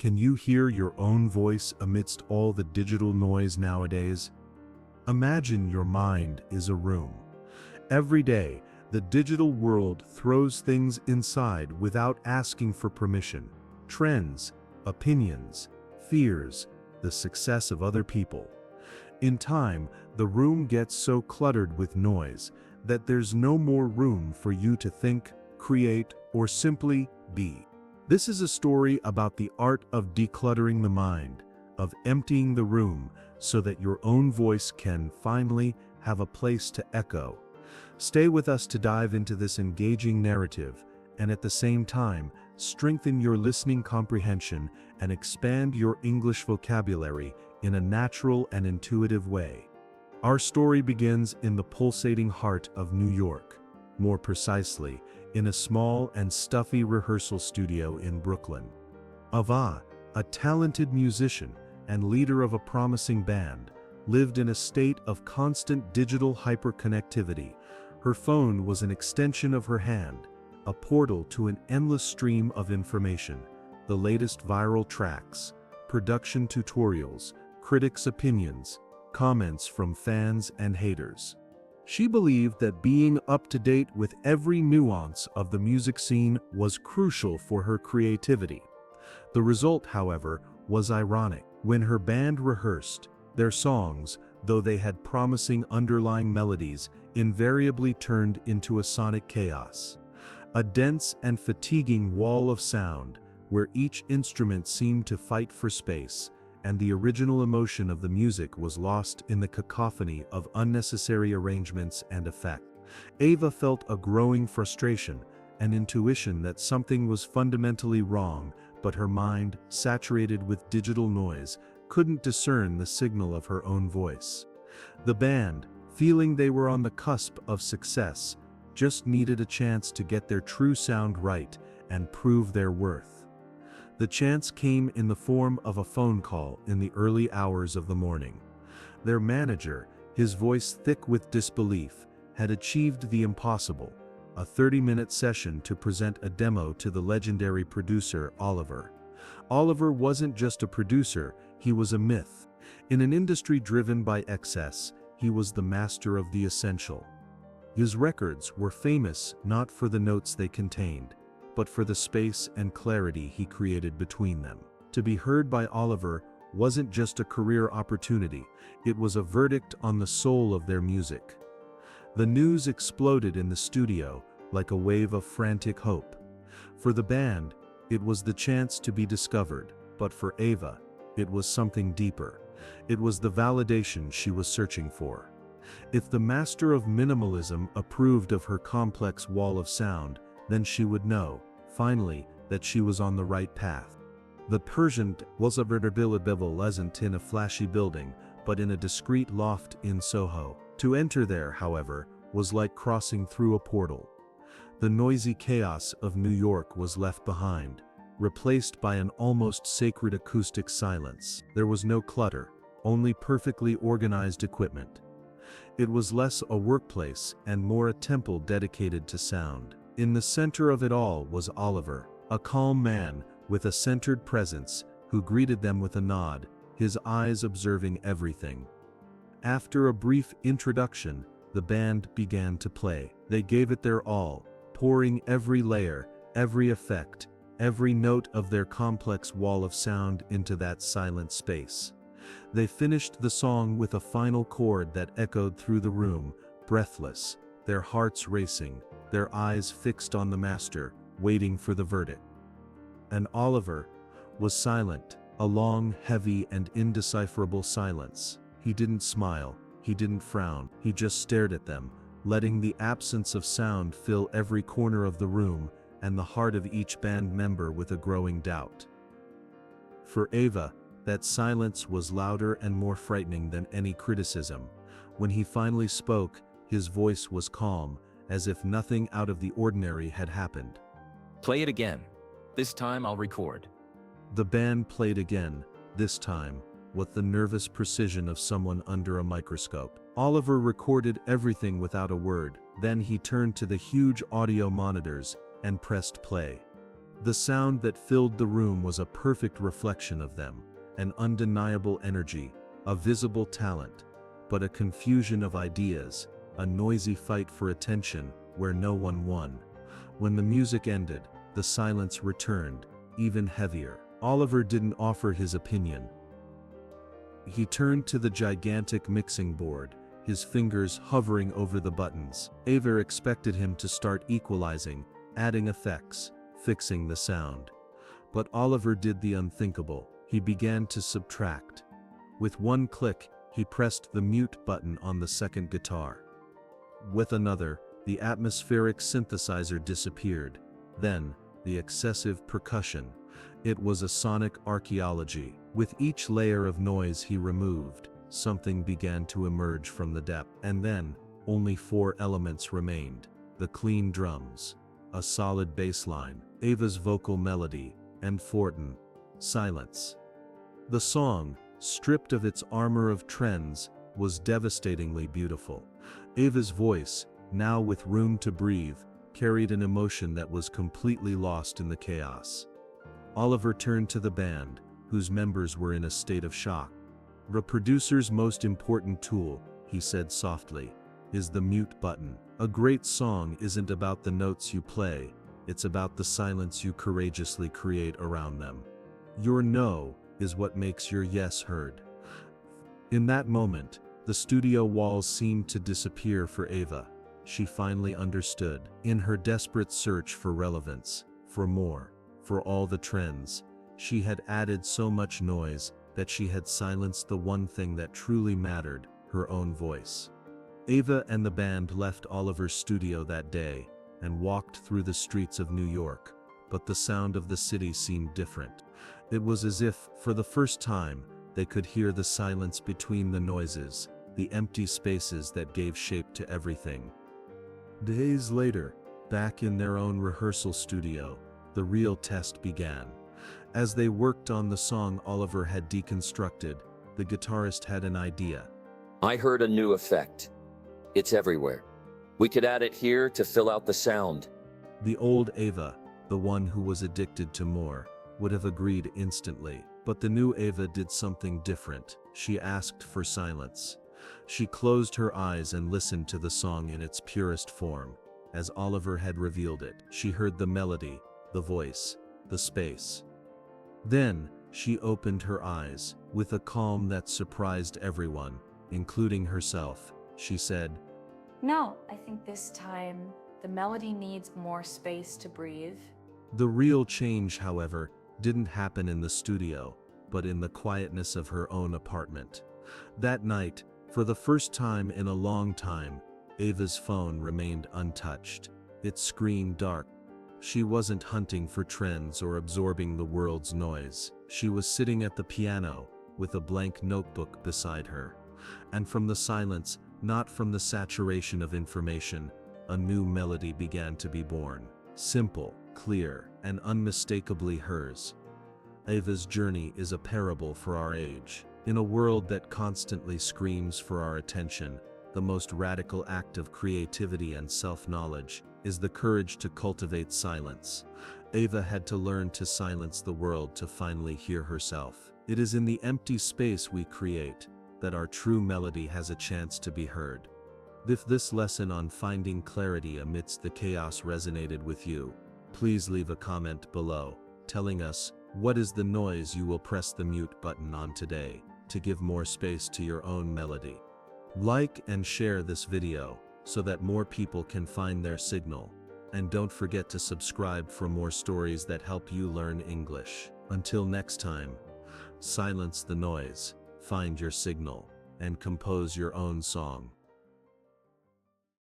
Can you hear your own voice amidst all the digital noise nowadays? Imagine your mind is a room. Every day, the digital world throws things inside without asking for permission. Trends, opinions, fears, the success of other people. In time, the room gets so cluttered with noise that there's no more room for you to think, create, or simply be. This is a story about the art of decluttering the mind, of emptying the room so that your own voice can finally have a place to echo. Stay with us to dive into this engaging narrative and at the same time strengthen your listening comprehension and expand your English vocabulary in a natural and intuitive way. Our story begins in the pulsating heart of New York, more precisely, in a small and stuffy rehearsal studio in Brooklyn. Ava, a talented musician and leader of a promising band, lived in a state of constant digital hyperconnectivity. Her phone was an extension of her hand, a portal to an endless stream of information, the latest viral tracks, production tutorials, critics' opinions, comments from fans and haters. She believed that being up to date with every nuance of the music scene was crucial for her creativity. The result, however, was ironic. When her band rehearsed, their songs, though they had promising underlying melodies, invariably turned into a sonic chaos. A dense and fatiguing wall of sound, where each instrument seemed to fight for space, and the original emotion of the music was lost in the cacophony of unnecessary arrangements and effect. Ava felt a growing frustration, an intuition that something was fundamentally wrong, but her mind, saturated with digital noise, couldn't discern the signal of her own voice. The band, feeling they were on the cusp of success, just needed a chance to get their true sound right and prove their worth. The chance came in the form of a phone call in the early hours of the morning. Their manager, his voice thick with disbelief, had achieved the impossible, a 30-minute session to present a demo to the legendary producer Oliver. Oliver wasn't just a producer, he was a myth. In an industry driven by excess, he was the master of the essential. His records were famous not for the notes they contained, but for the space and clarity he created between them. To be heard by Oliver wasn't just a career opportunity, it was a verdict on the soul of their music. The news exploded in the studio like a wave of frantic hope. For the band, it was the chance to be discovered, but for Ava, it was something deeper. It was the validation she was searching for. If the master of minimalism approved of her complex wall of sound, then she would know, finally, that she was on the right path. The Persian was a wasn't in a flashy building, but in a discreet loft in Soho. To enter there, however, was like crossing through a portal. The noisy chaos of New York was left behind, replaced by an almost sacred acoustic silence. There was no clutter, only perfectly organized equipment. It was less a workplace and more a temple dedicated to sound. In the center of it all was Oliver, a calm man with a centered presence who greeted them with a nod, his eyes observing everything. After a brief introduction, the band began to play. They gave it their all, pouring every layer, every effect, every note of their complex wall of sound into that silent space. They finished the song with a final chord that echoed through the room, breathless, their hearts racing, their eyes fixed on the master, waiting for the verdict. And Oliver was silent, a long, heavy, and indecipherable silence. He didn't smile, he didn't frown, he just stared at them, letting the absence of sound fill every corner of the room and the heart of each band member with a growing doubt. For Ava, that silence was louder and more frightening than any criticism. When he finally spoke, his voice was calm, as if nothing out of the ordinary had happened. Play it again. This time I'll record. The band played again, this time, with the nervous precision of someone under a microscope. Oliver recorded everything without a word, then he turned to the huge audio monitors and pressed play. The sound that filled the room was a perfect reflection of them, an undeniable energy, a visible talent, but a confusion of ideas, a noisy fight for attention where no one won. When the music ended, the silence returned, even heavier. Oliver didn't offer his opinion. He turned to the gigantic mixing board, his fingers hovering over the buttons. Ava expected him to start equalizing, adding effects, fixing the sound. But Oliver did the unthinkable. He began to subtract. With one click, he pressed the mute button on the second guitar. With another, the atmospheric synthesizer disappeared. Then, the excessive percussion. It was a sonic archaeology. With each layer of noise he removed, something began to emerge from the depth. And then, only 4 elements remained: the clean drums, a solid bass line, Ava's vocal melody, and Fortin, silence. The song, stripped of its armor of trends, was devastatingly beautiful. Ava's voice, now with room to breathe, carried an emotion that was completely lost in the chaos. Oliver turned to the band, whose members were in a state of shock. "The producer's most important tool," he said softly, "is the mute button. A great song isn't about the notes you play, it's about the silence you courageously create around them. Your no is what makes your yes heard." In that moment, the studio walls seemed to disappear for Ava. She finally understood. In her desperate search for relevance, for more, for all the trends, she had added so much noise that she had silenced the one thing that truly mattered, her own voice. Ava and the band left Oliver's studio that day and walked through the streets of New York, but the sound of the city seemed different. It was as if, for the first time, they could hear the silence between the noises, the empty spaces that gave shape to everything. Days later, back in their own rehearsal studio, the real test began. As they worked on the song Oliver had deconstructed, the guitarist had an idea. "I heard a new effect. It's everywhere. We could add it here to fill out the sound." The old Ava, the one who was addicted to more, would have agreed instantly. But the new Ava did something different. She asked for silence. She closed her eyes and listened to the song in its purest form. As Oliver had revealed it, she heard the melody, the voice, the space. Then, she opened her eyes. With a calm that surprised everyone, including herself, she said, "No, I think this time the melody needs more space to breathe." The real change, however, didn't happen in the studio, but in the quietness of her own apartment. That night, for the first time in a long time, Ava's phone remained untouched, its screen dark. She wasn't hunting for trends or absorbing the world's noise. She was sitting at the piano, with a blank notebook beside her. And from the silence, not from the saturation of information, a new melody began to be born. Simple, clear, and unmistakably hers. Ava's journey is a parable for our age. In a world that constantly screams for our attention, the most radical act of creativity and self-knowledge is the courage to cultivate silence. Ava had to learn to silence the world to finally hear herself. It is in the empty space we create that our true melody has a chance to be heard. If this lesson on finding clarity amidst the chaos resonated with you, please leave a comment below, telling us what is the noise you will press the mute button on today to give more space to your own melody. Like and share this video so that more people can find their signal. And don't forget to subscribe for more stories that help you learn English. Until next time, silence the noise, find your signal, and compose your own song.